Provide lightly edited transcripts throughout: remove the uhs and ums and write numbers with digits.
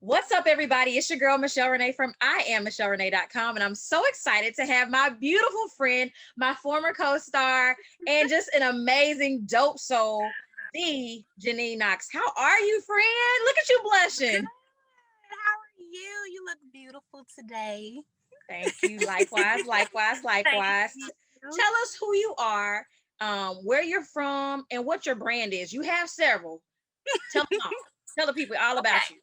What's up, everybody? It's your girl, Michelle Renee from IamMichelleRenee.com. And I'm so excited to have my beautiful friend, my former co-star, and just an amazing dope soul, the Jenene Knox. How are you, friend? Look at you Good. blushing. How are you? You look beautiful today. Thank you. Likewise, likewise, Thank likewise. you. Tell us who you are, where you're from, and what your brand is. You have several. Tell them all. Tell the people all about Okay. you.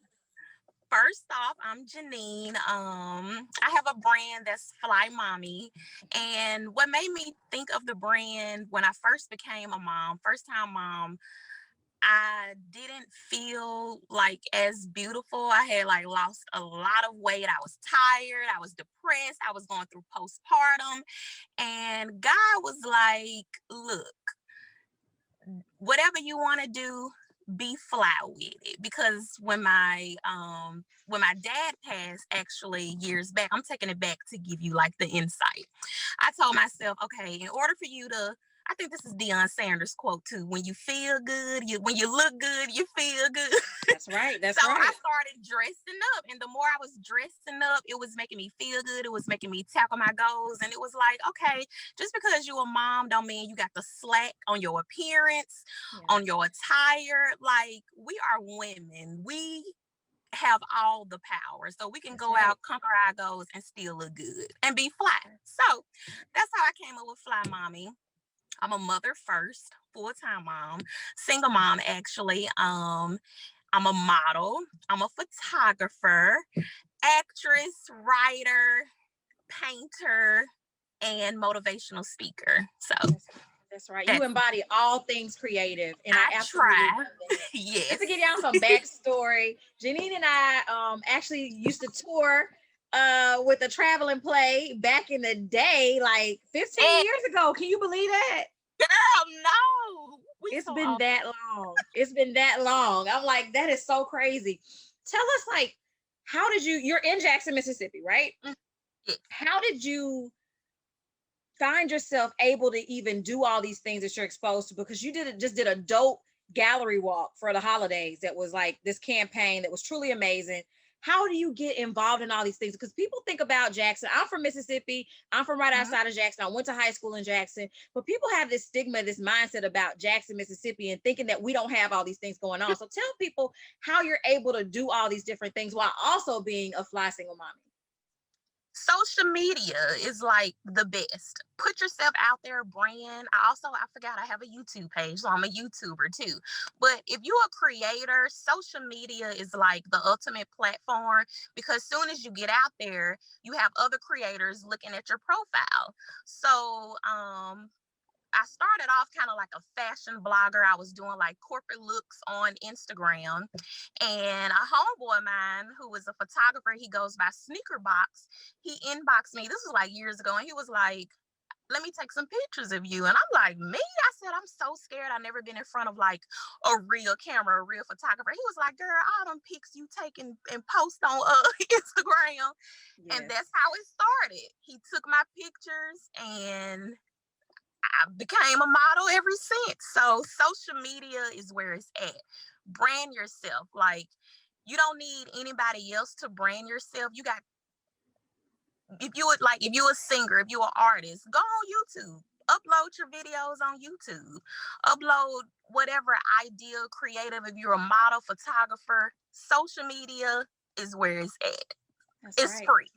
First off, I'm Jenene. I have a brand that's FLYYMOMMI. And what made me think of the brand when I first became a mom, first time mom, I didn't feel like as beautiful. I had lost a lot of weight. I was tired. I was depressed. I was going through postpartum. And God was like, look, whatever you want to do, be fly with it. Because when my dad passed actually years back, I'm taking it back to give you like the insight. I told myself, okay, in order for you to, I think this is Deion Sanders' quote too. When you feel good, when you look good, you feel good. That's right. That's So right. I started dressing up, and the more I was dressing up, it was making me feel good. It was making me tackle my goals, and it was like, okay, just because you a mom don't mean you got the slack on your appearance, on your attire. Like, we are women. We have all the power. So we can That's go right. out, conquer our goals, and still look good and be fly. So that's how I came up with FLYYMOMMI. I'm a mother first, full-time mom, single mom actually. I'm a model. I'm a photographer, actress, writer, painter, and motivational speaker. So That's right. You that's embody all things creative, and I I absolutely try. love that. Yes. Just to give y'all some backstory, Janine and I actually used to tour with a traveling play back in the day, like 15 And years ago. Can you believe that? girl, no. We It's so been old. that long. It's been that long. I'm like, that is so crazy. Tell us, like, how did you're in Jackson, Mississippi, right? Yes. How did you find yourself able to even do all these things that you're exposed to, because you just did a dope gallery walk for the holidays that was like this campaign that was truly amazing. How do you get involved in all these things? Because people think about Jackson. I'm from Mississippi. I'm from right Mhm. outside of Jackson. I went to high school in Jackson, but people have this stigma, this mindset about Jackson, Mississippi, and thinking that we don't have all these things going on. So tell people how you're able to do all these different things while also being a fly single mommy. Social media is like the best. Put yourself out there, brand. I forgot I have a YouTube page, so I'm a YouTuber too. But if you're a creator, social media is like the ultimate platform, because soon as you get out there, you have other creators looking at your profile. So I started off kind of like a fashion blogger. I was doing like corporate looks on Instagram. And a homeboy of mine who was a photographer, he goes by Sneaker Box. He inboxed me. This was like years ago. And he was like, let me take some pictures of you. And I'm like, me? I said, I'm so scared. I've never been in front of like a real camera, a real photographer. He was like, girl, all them pics you take and post on Instagram. And Yes. that's how it started. He took my pictures, and I became a model ever since. So social media is where it's at. Brand yourself. Like, you don't need anybody else to brand yourself. You got, if you're a singer, if you're an artist, go on YouTube. Upload your videos on YouTube. Upload whatever idea, creative. If you're a model, photographer, social media is where it's at. That's It's right. free.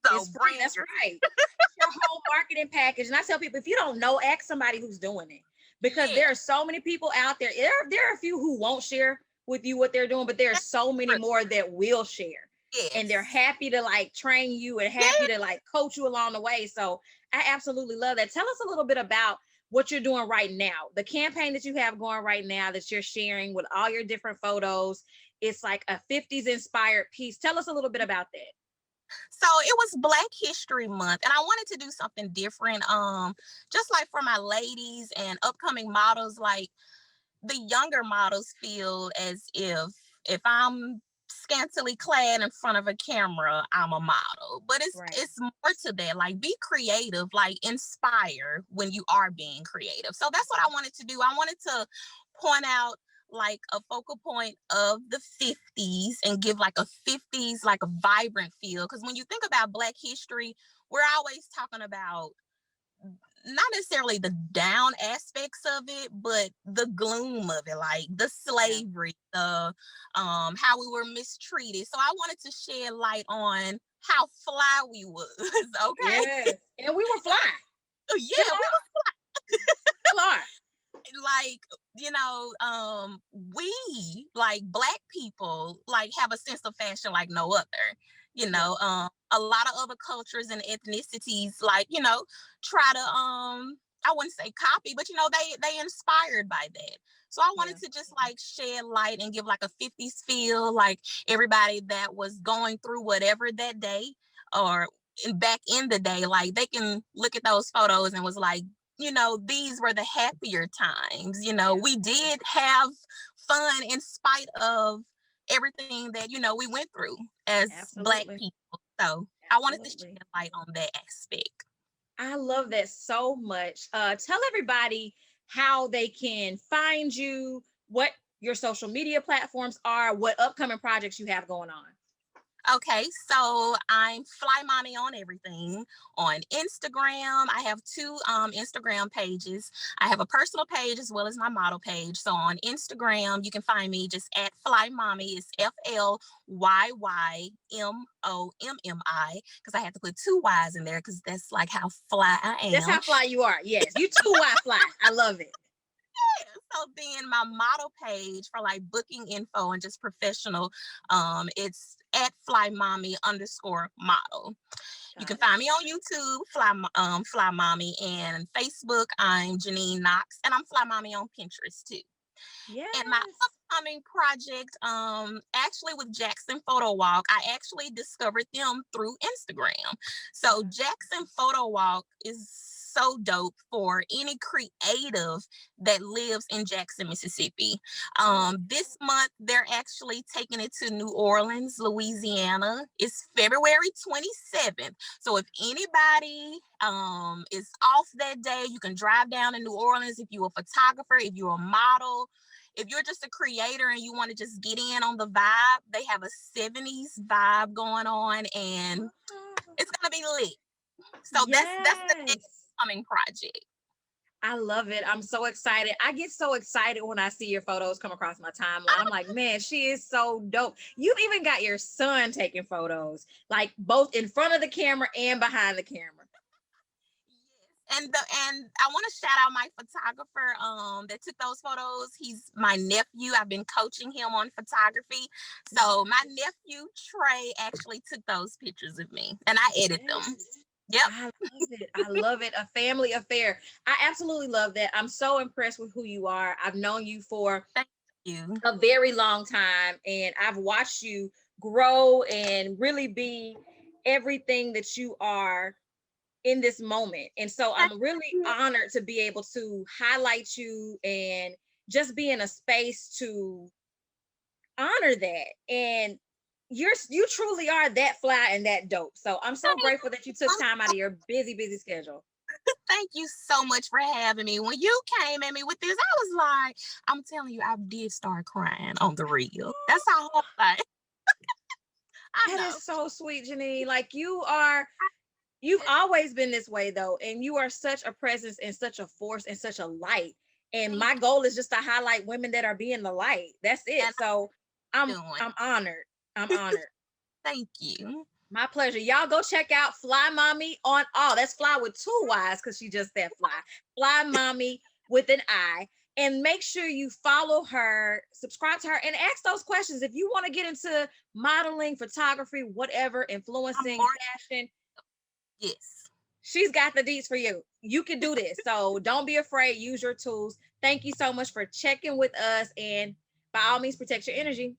So It's free. brand That's yourself. right. It's your whole marketing package. And I tell people, if you don't know, ask somebody who's doing it, because Yeah. there are so many people out there. There are a few who won't share with you what they're doing, but there are so many more that will share. And they're Yes. happy to like train you and happy Yeah. to like coach you along the way. So I absolutely love that. Tell us a little bit about what you're doing right now, the campaign that you have going right now that you're sharing with all your different photos. It's like a 50s inspired piece. Tell us a little bit about that. So it was Black History Month, and I wanted to do something different. Just like for my ladies and upcoming models, like the younger models feel as if I'm scantily clad in front of a camera, I'm a model. But Right. it's more to that. Like, be creative, like inspire when you are being creative. So that's what I wanted to do. I wanted to point out like a focal point of the 50s and give like a 50s, like a vibrant feel. Because when you think about Black history, we're always talking about not necessarily the down aspects of it, but the gloom of it, like the Yeah. slavery, the how we were mistreated. So I wanted to shed light on how fly we was. Okay. Yes. And we were fly. Still Yeah, we are. was Still are. like, we like Black people like have a sense of fashion like no other. Yeah. A lot of other cultures and ethnicities like, try to I wouldn't say copy, but they inspired by that. So I wanted Yeah. to just like shed light and give like a 50s feel, like everybody that was going through whatever that day or back in the day, like they can look at those photos and was like, these were the happier times. We did have fun in spite of everything that, we went through as Black Absolutely. people. So I wanted to Absolutely. shed light on that aspect. I love that so much. Tell everybody how they can find you, what your social media platforms are, what upcoming projects you have going on. Okay, so I'm Fly Mommy on everything. On Instagram, I have two Instagram pages. I have a personal page as well as my model page. So on Instagram, you can find me just at Fly Mommy. It's FLYYMOMMI because I had to put two Y's in there because that's like how fly I That's am. how fly you are. Yes. You too why fly. I love it. So then my model page for like booking info and just professional, it's at Fly Mommy underscore model. You can Got it. find me on YouTube, Fly Mommy, and Facebook. I'm Jenene Knox, and I'm Fly Mommy on Pinterest too. And my Yes. upcoming project, actually with Jackson Photo Walk, I actually discovered them through Instagram. So Okay. Jackson Photo Walk is so dope for any creative that lives in Jackson, Mississippi. Oh, This month they're actually taking it to New Orleans, Louisiana. It's February 27th. So if anybody is off that day, you can drive down to New Orleans if you're a photographer, if you're a model, if you're just a creator and you want to just get in on the vibe, they have a 70s vibe going on and oh, it's gonna be lit. So that's the next yes. coming project. I love it. I'm so excited. I get so excited when I see your photos come across my timeline. I'm like, man, she is so dope. You've even got your son taking photos, like both in front of the camera and behind the camera. Yes. And I want to shout out my photographer that took those photos. He's my nephew. I've been coaching him on photography. So my nephew Trey actually took those pictures of me and I edited them. Yes. Yep. I love it. I love it. A family affair. I absolutely love that. I'm so impressed with who you are. I've known you for Thank you. a very long time, and I've watched you grow and really be everything that you are in this moment. And so Thank I'm really you. honored to be able to highlight you and just be in a space to honor that. And you truly are that fly and that dope. So I'm so grateful that you took time out of your busy, busy schedule. Thank you so much for having me. When you came at me with this, I was like, I'm telling you, I did start crying on the reel. That's how hard I That know. is so sweet, Janine. Like you've always been this way though, and you are such a presence and such a force and such a light. And Thank my goal is just to highlight women that are being the light. That's you. it. And So I'm I'm doing. I'm honored. I'm honored. Thank you. My pleasure. Y'all go check out Fly Mommy on all. That's fly with two Y's because she just said fly. Fly Mommy with an I. And make sure you follow her, subscribe to her, and ask those questions. If you want to get into modeling, photography, whatever, I'm influencing, more fashion, yes. she's got the deets for you. You can do this. So don't be afraid. Use your tools. Thank you so much for checking with us. And by all means, protect your energy.